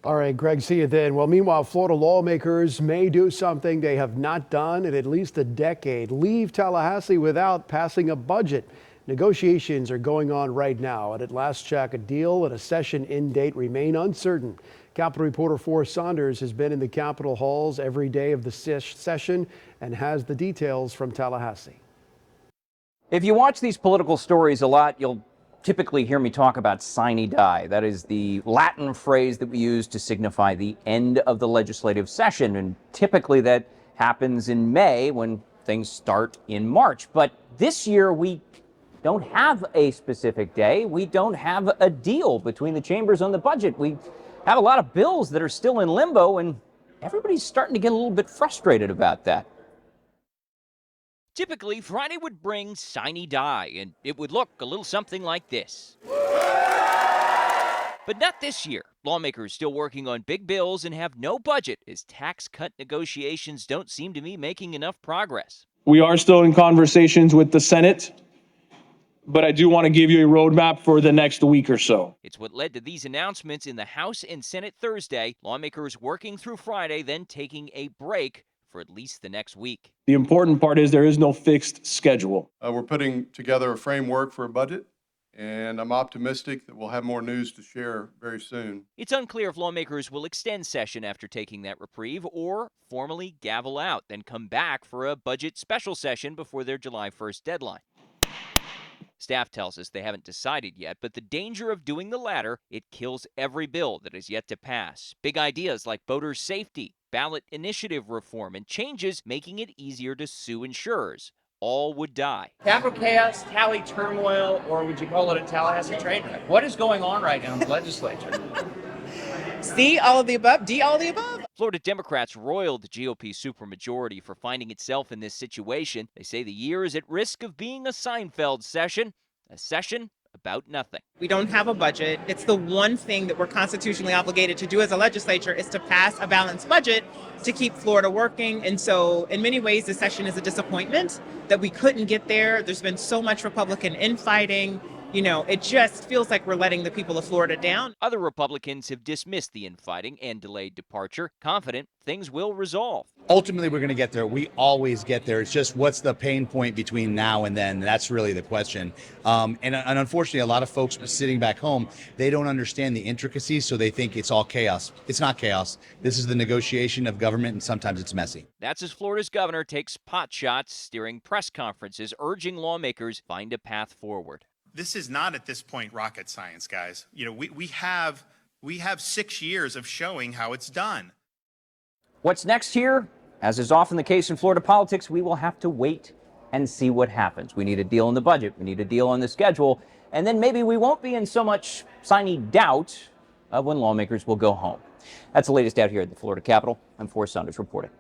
All right, Greg, see you then. Well, meanwhile, Florida lawmakers may do something they have not done in at least a decade, leave Tallahassee without passing a budget. Negotiations are going on right now, and at last check, a deal and a session end date remain uncertain. Capitol reporter Forrest Saunders has been in the Capitol halls every day of the session and has the details from Tallahassee. If you watch these political stories a lot, you'll typically hear me talk about sine die. That is the Latin phrase that we use to signify the end of the legislative session. And typically that happens in May when things start in March. But this year we don't have a specific day. We don't have a deal between the chambers on the budget. We have a lot of bills that are still in limbo, and everybody's starting to get a little bit frustrated about that. Typically, Friday would bring sine die, and it would look a little something like this. But not this year. Lawmakers still working on big bills and have no budget as tax cut negotiations don't seem to be making enough progress. We are still in conversations with the Senate, but I do want to give you a roadmap for the next week or so. It's what led to these announcements in the House and Senate Thursday. Lawmakers working through Friday, then taking a break for at least the next week. The important part is there is no fixed schedule. We're putting together a framework for a budget, and I'm optimistic that we'll have more news to share very soon. It's unclear if lawmakers will extend session after taking that reprieve or formally gavel out, then come back for a budget special session before their July 1st deadline. Staff tells us they haven't decided yet, but the danger of doing the latter, it kills every bill that is yet to pass. Big ideas like voter safety, ballot initiative reform, and changes making it easier to sue insurers all would die. Capital chaos, tally turmoil, or would you call it a Tallahassee train wreck? What is going on right now in the legislature? C, all of the above. D, all of the above. Florida Democrats roiled the GOP supermajority for finding itself in this situation. They say the year is at risk of being a Seinfeld session, a session about nothing. We don't have a budget. It's the one thing that we're constitutionally obligated to do as a legislature is to pass a balanced budget to keep Florida working. And so in many ways, this session is a disappointment that we couldn't get there. There's been so much Republican infighting. You know, it just feels like we're letting the people of Florida down. Other Republicans have dismissed the infighting and delayed departure, confident things will resolve. Ultimately, we're going to get there. We always get there. It's just what's the pain point between now and then? That's really the question. And unfortunately, a lot of folks sitting back home, they don't understand the intricacies, so they think it's all chaos. It's not chaos. This is the negotiation of government, and sometimes it's messy. That's as Florida's governor takes pot shots during press conferences, urging lawmakers find a path forward. This is not at this point rocket science, guys. You know, we have 6 years of showing how it's done. What's next here? As is often the case in Florida politics, we will have to wait and see what happens. We need a deal on the budget. We need a deal on the schedule. And then maybe we won't be in so much sine doubt of when lawmakers will go home. That's the latest out here at the Florida Capitol. I'm Forrest Saunders reporting.